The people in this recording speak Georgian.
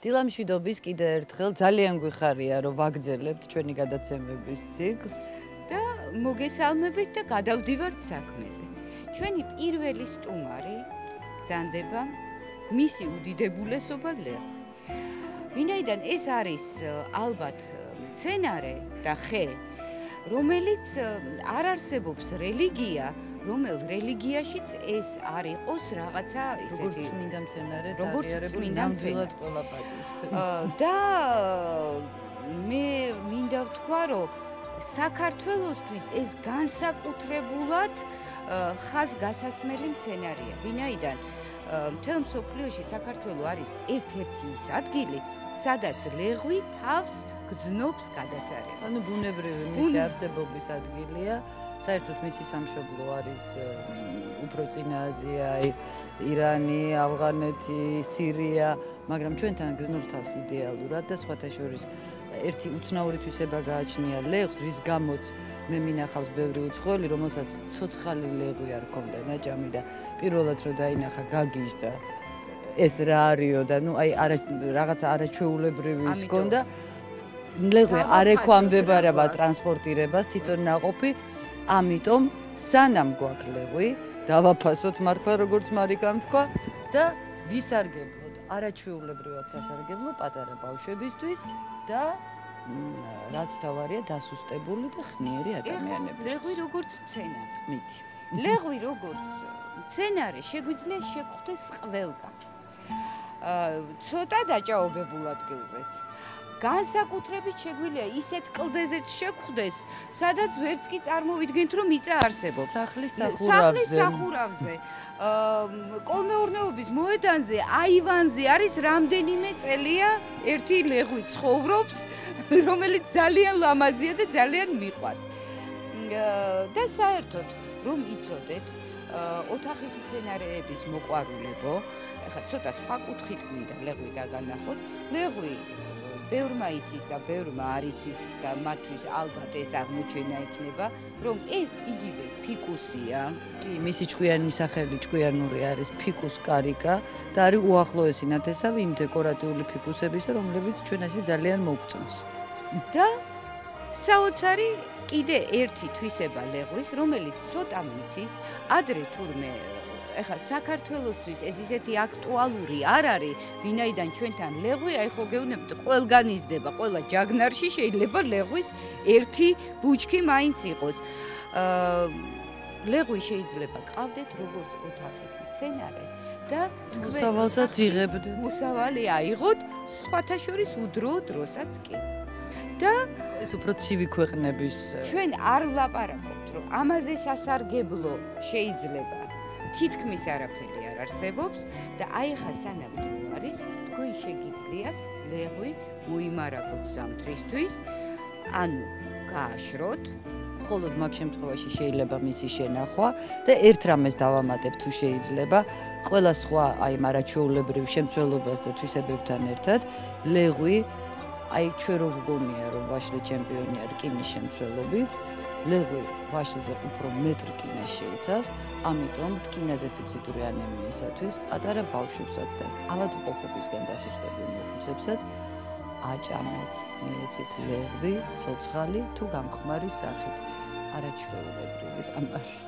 დილამშვიდობის კიდე ერთხელ ძალიან გვიხარია რომ ვაგრძელებთ ჩვენი გადაცემების ციკლს და მოგესალმებით და გადავდივართ საქმეზე. ჩვენი პირველი სტუმარი ბრძანდება მისი უდიდებულესობა ლეღვი. ვინაიდან ეს არის ალბათ მცენარე და ხე, რომელიც არ არსებობს რელიგია, რომელ რელიგიაშიც ეს არ იყოს რაღაცა ისეთი როგორც წმინდა მცენარე და როგორც წმინდა მცენარე ყველა პატივს. და მე მინდა ვთქვა, რომ საქართველოსთვის ეს განსაკუთრებულად ხაზგასასმელი მცენარეა, ვინაიდან მთელ მსოფლიოში საქართველო არის ერთ-ერთი ის ადგილი, სადაც ლეღვი თავს გრძნობს გადასარევად. ანუ ბუნებრივი მისი არსებობის ადგილია. საერთოდ მისი სამშობლო არის უფრო წინა აზია, ირანი, ავღანეთი, სირია, მაგრამ ჩვენთან გრძნობს თავს იდეალურად და სხვათა შორის ერთი უცნაური თვისება გააჩნია ლეღვს, რის გამოც მე მინახავს ბევრი უცხოელი, რომელსაც ცოცხალი ლეღვი არ ჰქონდა ნაჭამი და პირველად რომ დაინახა გაგიჟდა ეს რა არისო და ნუ აი რაღაცა არაჩვეულებრივი ის ჰქონდა. ლეღვი არ ექვემდებარება ტრანსპორტირებას, თვითონ ნაყოფი. ამიტომ სანამ გვაქვს ლეღვი, დავაფასოთ მართლა როგორც მარიკამ თქვა და ვისარგებლოთ არაჩვეულებრივად სასარგებლო პატარა ბავშვებისთვის და რაც თავარია დასუსტებული და ხნიერი ადამიანებისთვის. ლეღვი როგორც მცენარე. მიდი. ლეღვი როგორც მცენარე შეგვიძლია შეგხვდეს ყველგან. ცოტა დაჭაობებულ ადგილზეც. განსაკუთრებით შეგვიძლია ისეთ კლდეზეც შეგხვდეს, სადაც ვერც კი წარმოვიდგენთ, რომ მიწა არსებობს. სახლის სახურავზე, კოლმეურნეობის მოედანზე, აივანზე არის რამდენიმე წელია ერთი ლეღვი ცხოვრობს, რომელიც ძალიან ლამაზია და ძალიან მიყვარს. და საერთოდ რომ იცოდეთ, ოთახის მცენარეების მოყვარულებო, ეხლა ცოტა სხვა კუთხით გვინდა ლეღვი დაგანახოთ. ლეღვი ბევრმა იცის და ბევრმა არ იცის და მათთვის ალბათ ეს აღმოჩენა იქნება, რომ ეს იგივე ფიკუსია. კი, მისი ჭკვიანი სახელი ჭკვიანური არის ფიკუს კარიკა და არის უახლოესი ნათესავი იმ დეკორატიული ფიკუსებისა, რომლებიც ჩვენ ასე ძალიან მოგწონს. და საოცარი კიდე ერთი თვისება ლეღვის, რომელიც ცოტა მიცის, ადრე თურმე ეხლა საქართველოსთვის ეს ისეთი აქტუალური არ არის, ვინაიდან ჩვენთან ლეღვი, აი ხო გეუბნებით, ყველგან იზრდება, ყველა ჯაგნარში შეიძლება ლეღვის ერთი ბუჩქი მაინც იყოს. ლეღვი შეიძლება ყავდეთ როგორც ოთახის მცენარე და მოსავალსაც იღებდეთ. მოსავალი აიღოთ, სხვათა შორის უდრო დროსაც კი. და ეს უფრო ცივი ქვეყნების ჩვენ არ ვლაპარაკობთ, რომ ამაზე სასარგებლო შეიძლება თითქმის არაფერი არ არსებობს და აი ახლა სანამ დრო არის, თქვენ შეგიძლიათ ლეღვი მოიმარაგოთ ზამთრისთვის, ანუ გააშროთ, მხოლოდ მაგ შემთხვევაში შეიძლება მისი შენახვა და ერთ რამეს დავამატებ თუ შეიძლება, ყველა სხვა აი მარაჩვეულებრივ შემცველობას და თვისებებთან ერთად ლეღვი აი ჩვენ რო გგონია რომ ვაშლი ჩემპიონი არის რკინის შემცველობით, ლეღვი ვაშლზე უფრო მეტ რკინას შეიცავს, ამიტომ რკინადეფიციტური ანემიისათვის პატარა ბავშვებსაც და ავადმყოფობისგან დასუსტებულ მოხუცებსაც აჭამეთ, მიეცით ლეღვი, ცოცხალი თუ გამხმარი სახით. არაჩვეულებრივი რამ არის.